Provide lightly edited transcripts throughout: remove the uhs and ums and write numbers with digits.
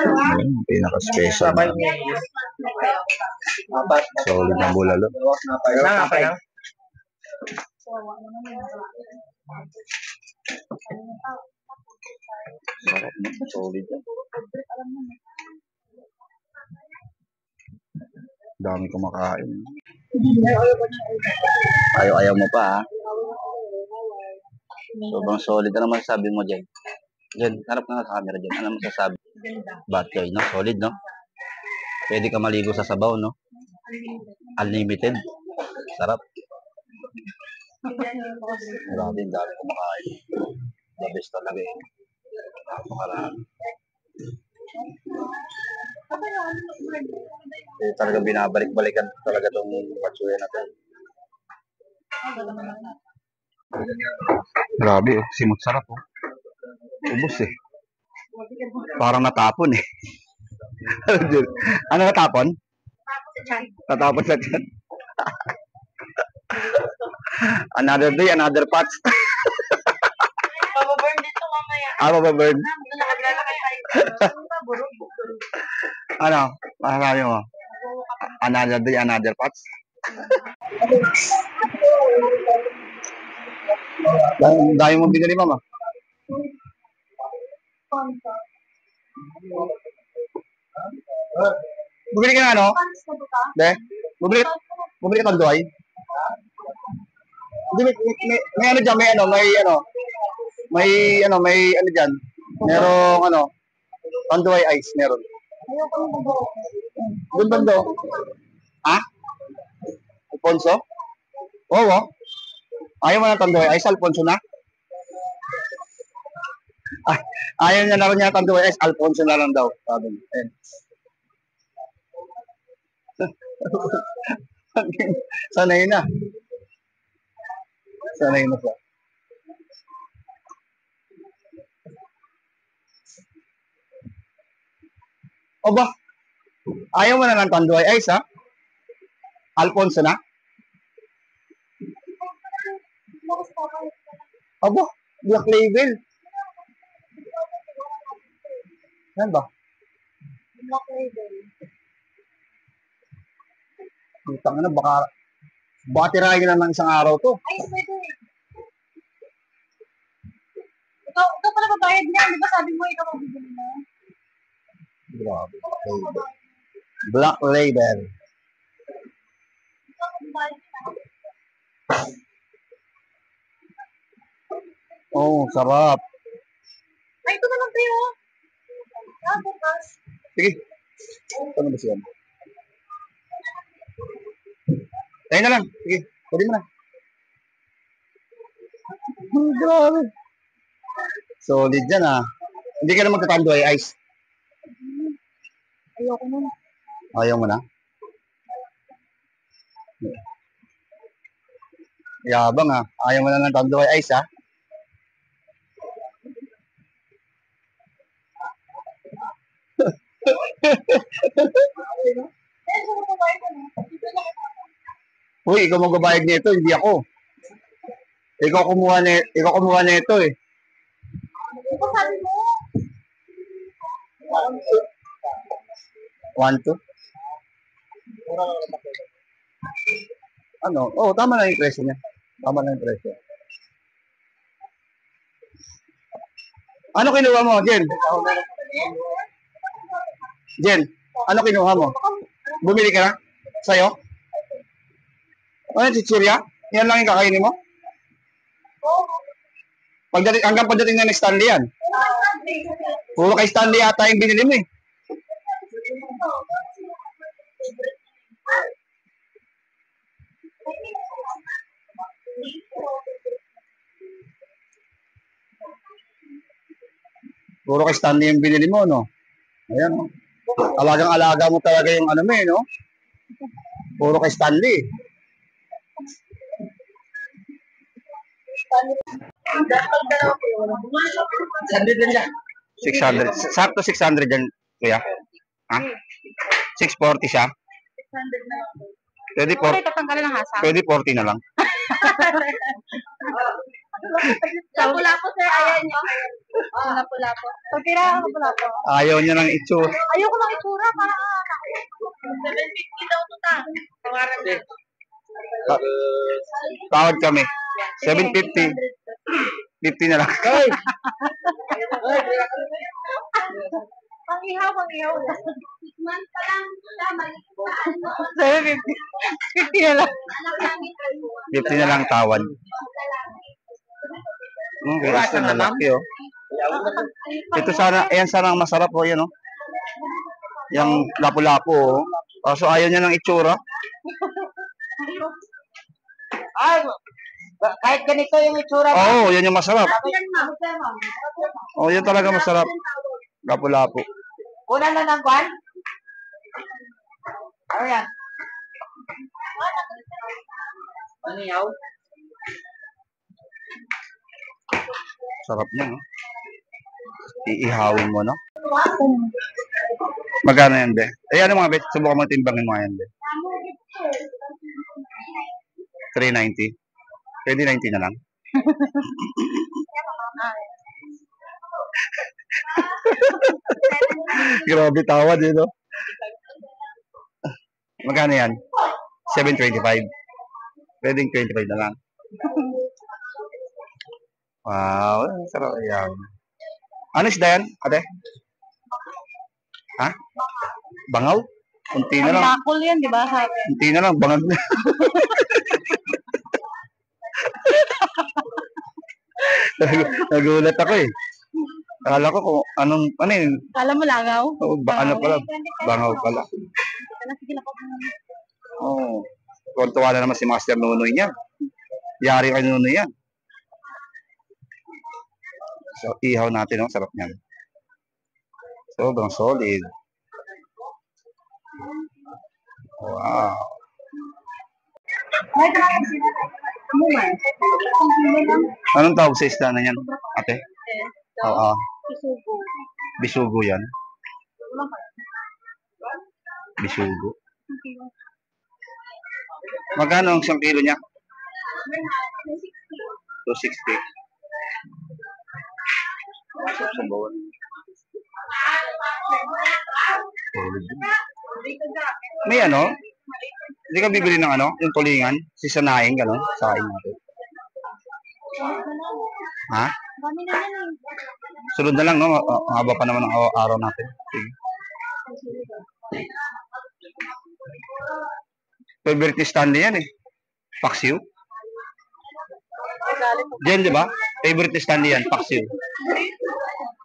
Ayan, pinaka-special na. Solid na bulalo. Solid yan. Dami kumakain. Ayaw mo pa, ha? Sobrang solid. Ano masasabi mo dyan? Dyan, harap ka nga sa camera dyan. Ano masasabi? Batchay, no? Solid, no? Pwede ka maligo sa sabaw, no? Unlimited. Sarap. Grabe, dami kumakain. The best talaga eh. Napakarami. Talaga binabalik-balikan talaga itong patsuya na ito. Grabe, oh. Simot sarap, oh. Ubus eh. Parang natapon eh. Ano natapon? Natapon sa tiyan. Another day, another pot. Mababurn dito mamaya. Mababurn. Naglalakay tayo. Ano? Masasabi mo? Another day, another pot. Dahil mo binili, mama. Bumili ka na ano? De? Bumili ka ng doy? May ano dyan, may ano dyan. Merong ano, tanduay ice, meron. Doon bando? Ha? Alfonso? Oo. Ayaw mo ng tanduay ice, Alfonso na? Ayaw niya na rin niya tanduay ice, Alfonso na lang daw. Sabi niya. Sanay na. Sanay na siya. O ba? Ayaw mo na ng tanduay ice, ha? Alfonso na? Aba, black label. Yan ba? Black label. Butang na, baka tirahin na ng isang araw to. Ay, pwede. Ikaw pala babayad niya. Di ba sabi mo ikaw mabibili na? Grabe. Black label. Ikaw magbayad na. Oh, sarap. Ay, ito naman tayo. Bukas. Sige. Ano ba siya? Tayo na lang. Sige. Pwede mo na. Oh, grabe. Solid yan, ah. Hindi ka na magtatanduay ice. Ayoko nun. Ayaw mo na? Yabang, ah. Ayaw mo na ng tanduay ice, ah. Uy, ikaw magbabayad nito, hindi ako. Ikaw kumuha nito eh. Ikaw sabi mo. 1, 2. Ano? Oh, tama na yung presyo niya. Tama na yung presyo. Ano kinuha mo, Jen? Jen, ano kinuha mo? Bumili ka na? Sa'yo? Ano, chichirya? Yan lang yung kakainin mo? Hanggang pagdating na ng Stanley yan. Puro kay Stanley ata yung binili mo eh. Puro kay Stanley yung binili mo, no? Ayan, no? Alagang-alaga mo talaga yung ano mo eh, no? Puro kay Stanley. Sandali lang. 600. Sakto 600 yan, kuya. Ha? 640 siya. 600 na lang. Pwede, Okay, tatanggalin lang hasa. pwede 40 na lang. Lapu-lapu, sir. Ayan nyo. Lapu-lapu. Pagkira ako lapu-lapu. Ayaw niya ng itsura. Ayoko lang itsura. Parang 750 daw ito ta. Tawaran na. Tawad kami. 750. 50 na lang. Pang-ihaw. Man pa lang. 750. 50 na lang. 50 na lang tawad. Bilis na lalaki, oh. Ito sana, ayan sana ang masarap, oh, yan, oh. Yung lapu-lapu, oh. Kaso ayaw niya ng itsura. Ay, kahit ganito yung itsura mo. Oo, yan yung masarap. Oh, yan talaga masarap. Lapu-lapu. Kunan na ng kwan. Ano yan? Ano yaw? Sarap niya, no? Iihawin mo, no? Magkano yan, be? Eh, ano mga bet? Subukan mo timbangin mo yan, be. 390. Pwede 90 na lang. Grabe tawad, eh, no? Magkano yan? 725. Pwedeng 25 na lang. Wow, sarap yan. Ano isda yan, ate? Ha? Bangaw? Kunti na lang. Bakul yan, di ba? Kunti na lang, bangaw na. Nagulat ako eh. Akala ko kung ano yun. Kala mo langaw? Oh, ano pala, bangaw pala. Sige na po. Oo. Tuwa na naman si Master Nunoy niya. Yari kay Nunoy yan. So, ihaw natin, oh. Sarap niyan. Sobrang solid. Wow. Anong tawag sa isda na yan, ate? Oo. Bisugo yan. Bisugo. Magkano ang isang kilo niya? 260. May ano? Hindi ka bibili ng ano? Yung tulingan? Sisanayin, gano'n? Sain natin. Ha? Sunod na lang, no? Haba pa naman ang araw natin. Sige. Favorite ni Stanley yan eh. Paksiw. Jen, di ba? Favorite ni Stanley yan, paksiw.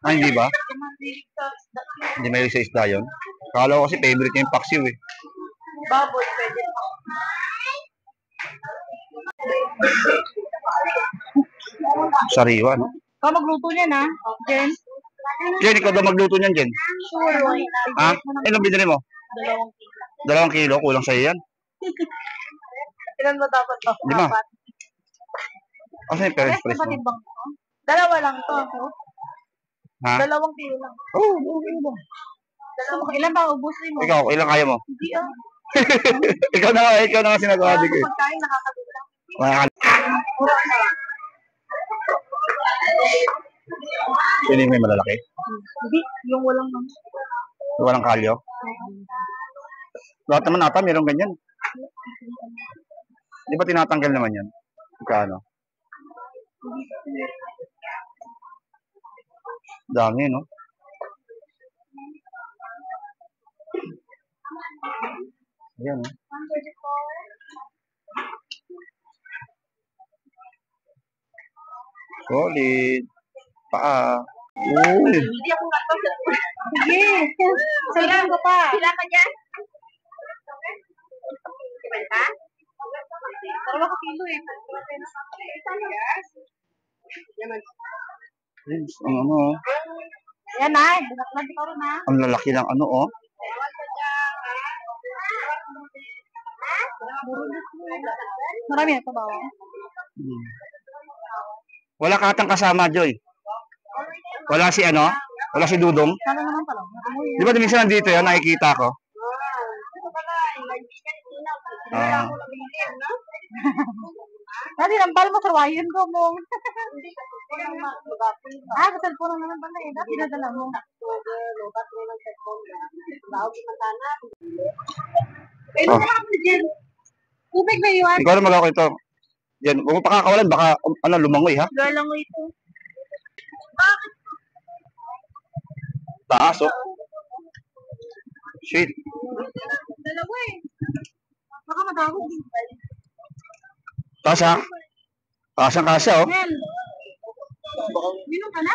Ah, hindi ba? Hindi may sa isda yun. Kala ko kasi favorite niya yung paksiw eh. Baboy, pwede. Sariwa, no? Ikaw magluto niyan, ha? Jen? Jen, ikaw daw magluto niyan, Jen. Sure. Ha? Ilang binili mo? 2 kilo. 2 kilo, kulang sa'yo yan. Ilan ba dapat to? 5. Asa yung Pares press na mo? matibang to? Dalawa lang to. Ha? 2 kilo lang. Oo, okay ba? Ilan ba ubusin mo? Ikaw, ilang kaya mo? Hindi ikaw na nga sinagawa ko. Pagkain nakakagulang. Sino yung may malalaki? Hindi, yung walang Walang kalyo? Lahat naman ata, mayroong ganyan. Di ba tinatanggal naman yan? Kano? Dami, no? Ayan, no? Solid. Paa. Uy. Hindi ako nga to. Sige. Sailan ko pa. Sila ka dyan? Iban pa? 2 kilo eh. Ang ano, oh. Yan na. Binaklan ikaw rin na. Ang lalaki ng ano, oh. Marami na ito ba? Hmm. Wala ka atang kasama, Joy. Wala si ano? Wala si Dudong. Sana naman pala. Di ba minsan nandito yan, nakikita ko? Dati nampal mo sa wayan ko mo. Hindi kasi parang mag-upload. Ah, sa cellphone naman pala eh. Dati nadala mo. Lobat mo ng cellphone na. Baog yung matana. Eh, Oh. ano ka dyan? Tubig ba yun? Ikaw na mag-ako ito. Yan, kung mo pakakawalan, baka lumangoy ha. Galang mo ito. Taas oh. Shit. Dalawa eh. Baka matawag din. Taas ha. Taas ang kasa oh. Mel. Minum ka na?